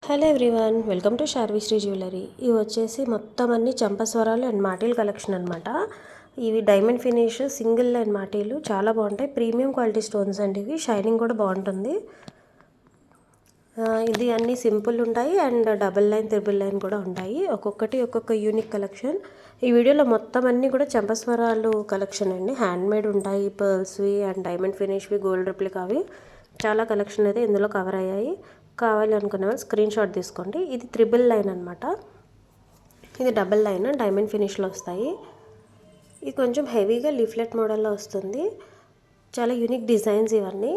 Hello everyone, welcome to Sharvisri jewellery. ఇవి వచ్చేసి మొత్తం అన్ని చంపస్వరాలు అండ్ మాటీలు కలెక్షన్ అనమాట. ఇవి డైమండ్ ఫినిష్ సింగిల్ లైన్ మాటీలు చాలా బాగుంటాయి. ప్రీమియం క్వాలిటీ స్టోన్స్ అండి. ఇవి షైనింగ్ కూడా బాగుంటుంది. ఇది అన్ని సింపుల్ ఉంటాయి and double line triple line కూడా ఉంటాయి. ఒక్కొక్కటి ఒక్కొక్క యూనిక్ కలెక్షన్. ఈ వీడియోలో మొత్తం అన్నీ కూడా చంపస్వరాలు కలెక్షన్ అండి. హ్యాండ్మేడ్ ఉంటాయి, పర్ల్స్వి అండ్ డైమండ్ ఫినిష్వి, గోల్డ్ రిప్లికావి చాలా కలెక్షన్ అయితే ఇందులో కవర్ అయ్యాయి. కావాలి అనుకునే వాళ్ళు స్క్రీన్ షాట్ తీసుకోండి. ఇది త్రిబుల్ లైన్ అనమాట. ఇది డబుల్ లైన్ డైమండ్ ఫినిష్లో వస్తాయి. ఇది కొంచెం హెవీగా లీఫ్లెట్ మోడల్లో వస్తుంది. చాలా యూనిక్ డిజైన్స్ ఇవన్నీ.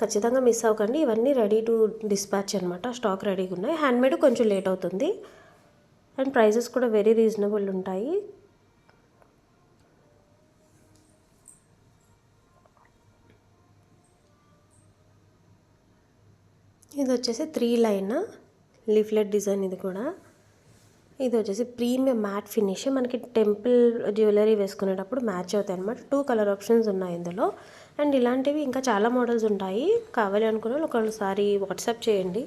ఖచ్చితంగా మిస్ అవ్వకండి. ఇవన్నీ రెడీ టు డిస్పాచ్ అనమాట. స్టాక్ రెడీగా ఉన్నాయి. హ్యాండ్మేడ్ కొంచెం లేట్ అవుతుంది అండ్ ప్రైజెస్ కూడా వెరీ రీజనబుల్ ఉంటాయి. ఇది వచ్చేసి 3 లైన్ లీఫ్లెట్ డిజైన్. ఇది కూడా ఇది వచ్చేసి ప్రీమియం మ్యాట్ ఫినిష్. మనకి టెంపుల్ జ్యువెలరీ వేసుకునేటప్పుడు మ్యాచ్ అవుతాయి అనమాట. 2 కలర్ ఆప్షన్స్ ఉన్నాయి ఇందులో. అండ్ ఇలాంటివి ఇంకా చాలా మోడల్స్ ఉంటాయి. కావాలి అనుకున్న వాళ్ళు ఒకసారి వాట్సాప్ చేయండి.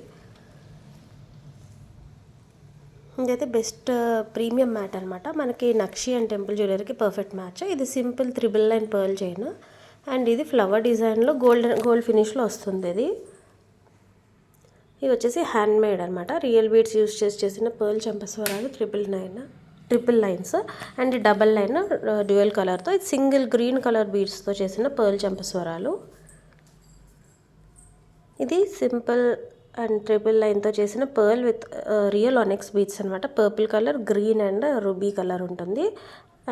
ఇదైతే బెస్ట్ ప్రీమియం మ్యాట్ అనమాట. మనకి నక్షి అండ్ టెంపుల్ జ్యువెలరీకి పర్ఫెక్ట్ మ్యాచ్. ఇది simple triple line pearl chain and ఇది ఫ్లవర్ డిజైన్లో గోల్డ్ ఫినిష్లో వస్తుంది. ఇది ఇవి వచ్చేసి హ్యాండ్మేడ్ అనమాట. రియల్ బీడ్స్ యూస్ చేసిన పర్ల్ చంపస్వరాలు triple lines and double line dual కలర్తో. ఇది సింగిల్ గ్రీన్ కలర్ బీడ్స్తో చేసిన పర్ల్ చంపస్వరాలు. ఇది సింపుల్ అండ్ ట్రిపుల్ లైన్తో చేసిన pearl with real onyx beads అనమాట. Purple colour, green and ruby colour ఉంటుంది.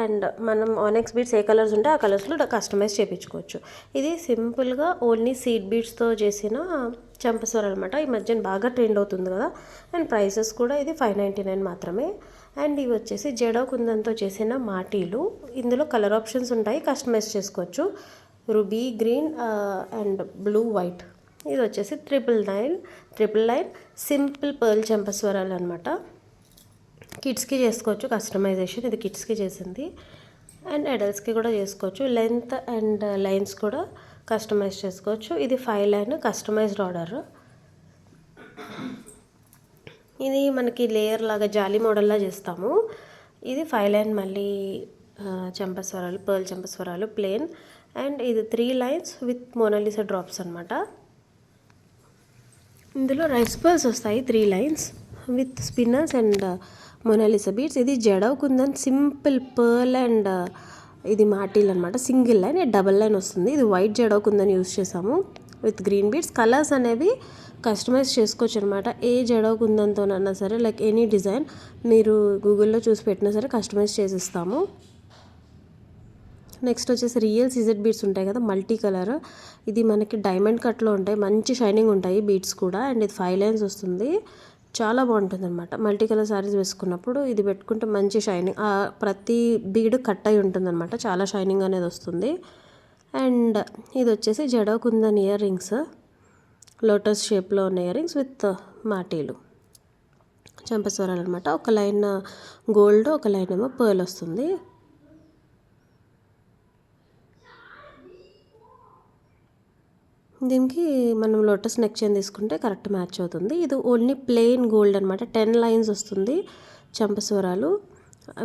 అండ్ మనం ఆనెక్స్ బీడ్స్ ఏ కలర్స్ ఉంటే ఆ కలర్స్లో కస్టమైజ్ చేయించుకోవచ్చు. ఇది సింపుల్గా ఓన్లీ సీడ్ బీడ్స్తో చేసిన చంపస్వరాలు అనమాట. ఈ మధ్యన బాగా ట్రెండ్ అవుతుంది కదా. అండ్ ప్రైసెస్ కూడా ఇది 599 మాత్రమే. అండ్ ఇవి వచ్చేసి జడ కుందంతో చేసిన మాటీలు. ఇందులో కలర్ ఆప్షన్స్ ఉంటాయి, కస్టమైజ్ చేసుకోవచ్చు. Ruby green and blue white. ఇది వచ్చేసి ట్రిపుల్ లైన్ సింపుల్ పర్ల్ చంపస్వరాలు అనమాట. కిడ్స్కి చేసుకోవచ్చు కస్టమైజేషన్. ఇది కిడ్స్కి చేసింది అండ్ అడల్ట్స్కి కూడా చేసుకోవచ్చు. లెంత్ అండ్ లైన్స్ కూడా కస్టమైజ్ చేసుకోవచ్చు. ఇది 5 లైన్ కస్టమైజ్డ్ ఆర్డర్. ఇది మనకి లేయర్ లాగా జాలీ మోడల్లా చేస్తాము. ఇది 5 లైన్ మళ్ళీ చంపస్వరాలు, పర్ల్ చంపస్వరాలు ప్లేన్. అండ్ ఇది 3 లైన్స్ విత్ మోనాలిసా డ్రాప్స్ అనమాట. ఇందులో రైస్ పర్ల్స్ వస్తాయి 3 lines with spinners and Mona Lisa beads. ఇది జడ కుందన్ సింపుల్ పర్ల్ అండ్ ఇది మాటీల్ అనమాట. సింగిల్ లైన్, డబల్ లైన్ వస్తుంది. ఇది వైట్ జడ కుందన్ యూస్ చేసాము విత్ గ్రీన్ బీడ్స్. కలర్స్ అనేవి కస్టమైజ్ చేసుకోవచ్చు అనమాట. ఏ జడ కుందన్తోనన్నా సరే, లైక్ ఎనీ డిజైన్ మీరు గూగుల్లో చూసి పెట్టినా సరే కస్టమైజ్ చేసిస్తాము. నెక్స్ట్ వచ్చేసి రియల్ సిజెడ్ బీడ్స్ ఉంటాయి కదా, మల్టీ కలర్. ఇది మనకి డైమండ్ కట్లో ఉంటాయి, మంచి షైనింగ్ ఉంటాయి బీడ్స్ కూడా. అండ్ ఇది 5 లైన్స్ వస్తుంది. చాలా బాగుంటుంది అనమాట. మల్టీ కలర్ శారీస్ వేసుకున్నప్పుడు ఇది పెట్టుకుంటే మంచి షైనింగ్, ప్రతి బీడ్ కట్ అయి ఉంటుంది అనమాట. చాలా షైనింగ్ అనేది వస్తుంది. అండ్ ఇది వచ్చేసి జడ కుందన్ ఇయర్ రింగ్స్, లోటస్ షేప్లో ఉన్న ఇయర్ రింగ్స్ విత్ మాటీలు చంపస్వరాలు అనమాట. ఒక లైన్ గోల్డ్, ఒక లైన్ ఏమో పర్ల్ వస్తుంది. దీనికి మనం లోటస్ నెక్ చైన్ తీసుకుంటే కరెక్ట్ మ్యాచ్ అవుతుంది. ఇది ఓన్లీ ప్లెయిన్ గోల్డ్ అనమాట. 10 లైన్స్ వస్తుంది చంపస్వరాలు.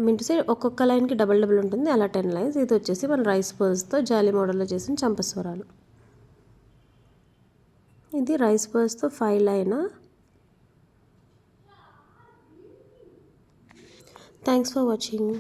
మీన్ టు సే ఒక్కొక్క లైన్కి డబల్ ఉంటుంది, అలా 10 లైన్స్. ఇది వచ్చేసి మన రైస్ పర్ల్స్తో జాలీ మోడల్లో చేసిన చంపస్వరాలు. ఇది రైస్ పర్ల్స్తో 5 లైన్. Thanks for watching.